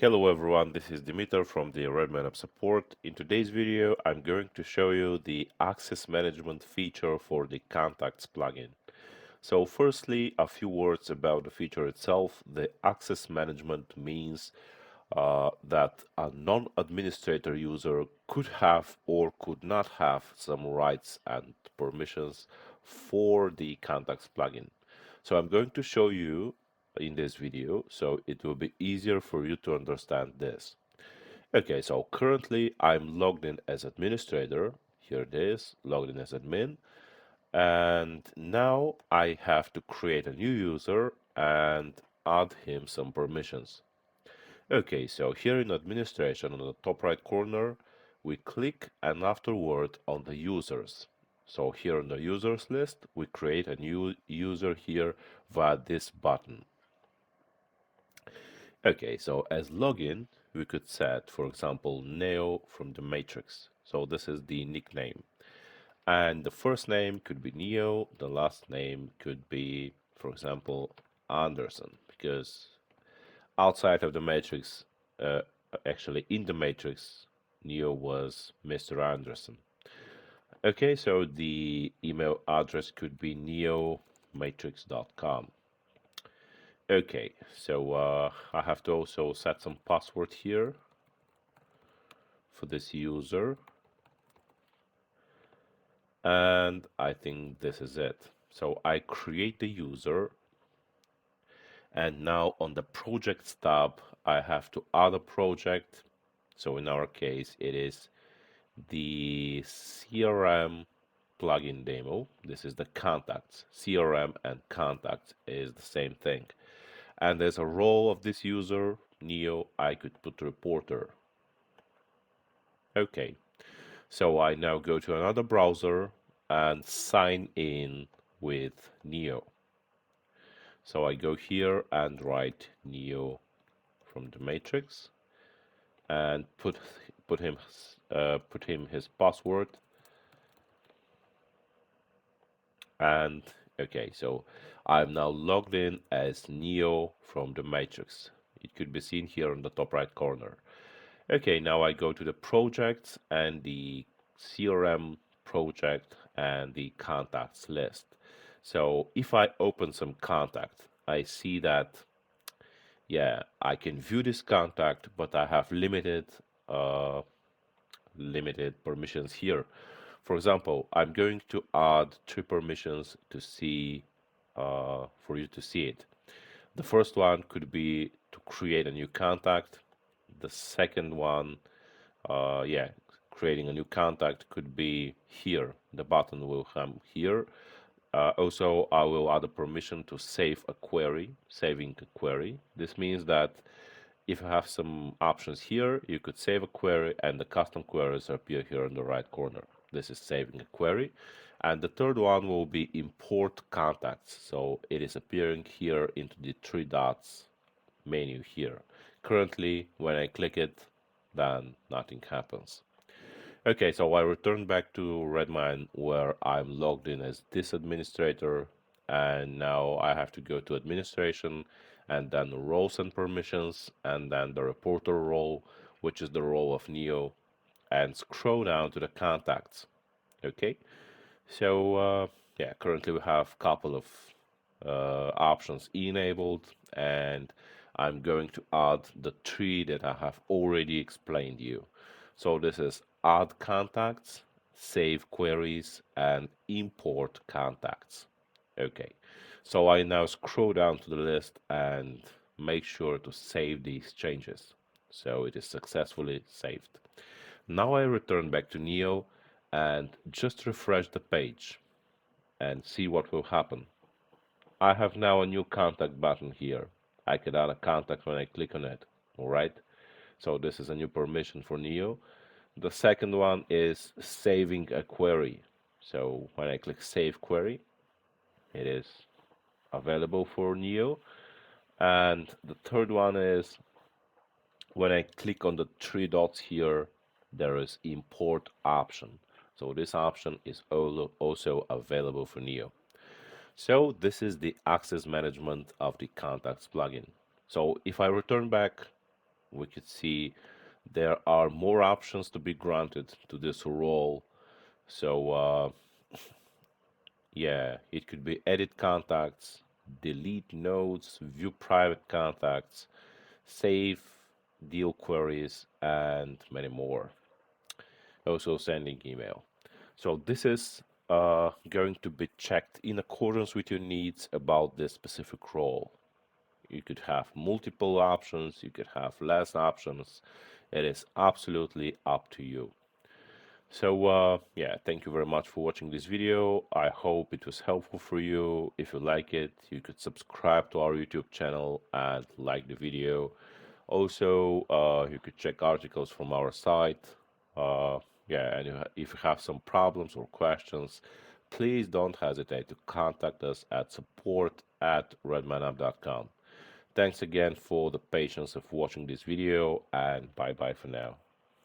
Hello everyone, this is Dimitar from the RedmineUP support. In today's video, I'm going to show you the access management feature for the Contacts plugin. So firstly, a few words about the feature itself. The access management means that a non-administrator user could have or could not have some rights and permissions for the Contacts plugin. So I'm going to show you in this video so it will be easier for you to understand this. Okay, so currently I'm logged in as administrator. Here it is, logged in as admin. And now I have to create a new user and add him some permissions. Okay, so here in administration on the top right corner, we click and afterward on the users. So here on the users list, we create a new user here via this button. Okay, so as login, we could set, for example, Neo from the matrix. So this is the nickname. And the first name could be Neo, the last name could be, for example, Anderson, because outside of the matrix, uh, actually in the matrix, Neo was Mr. Anderson. Okay, so the email address could be neomatrix.com. Okay, so I have to also set some password here for this user. And I think this is it. So I create the user, and now on the projects tab, I have to add a project. So in our case, it is the CRM plugin demo. This is the contacts. CRM and contacts is the same thing. And there's a role of this user, Neo. I could put reporter. Okay, so I now go to another browser and sign in with Neo. So I go here and write Neo from the matrix and put him his password. And okay, so I'm now logged in as Neo from the matrix. It could be seen here on the top right corner. Okay, now I go to the projects and the CRM project and the contacts list. So if I open some contact, I see that, yeah, I can view this contact, but I have uh, limited permissions here. For example, I'm going to add 3 permissions to see, for you to see it. The first one could be to create a new contact. The second one, yeah, creating a new contact could be here. The button will come here. Also, I will add a permission to save a query, saving a query. This means that if you have some options here, you could save a query and the custom queries appear here in the right corner. This is saving a query. And the third one will be import contacts. So it is appearing here into the 3 dots menu here. Currently, when I click it, then nothing happens. Okay, so I return back to Redmine where I'm logged in as this administrator, and now I have to go to administration and then roles and permissions and then the reporter role, which is the role of Neo, and scroll down to the contacts. Okay, so yeah, currently we have a couple of options enabled, and I'm going to add the 3 that I have already explained you. So this is add contacts, save queries, and import contacts. Okay, so I now scroll down to the list and make sure to save these changes. So it is successfully saved. Now I return back to Neo and just refresh the page and see what will happen. I have now a new contact button here. I can add a contact when I click on it. Alright, so this is a new permission for Neo. The second one is saving a query. So when I click save query, it is available for Neo. And the third one is when I click on the 3 dots here, there is import option. So this option is also available for Neo. So this is the access management of the contacts plugin. So if I return back we could see there are more options to be granted to this role. So yeah, it could be edit contacts, delete nodes, view private contacts, save deal queries, and many more. Also sending email. So this is going to be checked in accordance with your needs about this specific role. You could have multiple options, you could have less options. It is absolutely up to you. So yeah, thank you very much for watching this video. I hope it was helpful for you. If you like it, you could subscribe to our YouTube channel and like the video. Also, you could check articles from our site. Yeah, and if you have some problems or questions, please don't hesitate to contact us at support@redmineup.com. Thanks again for the patience of watching this video, and bye bye for now.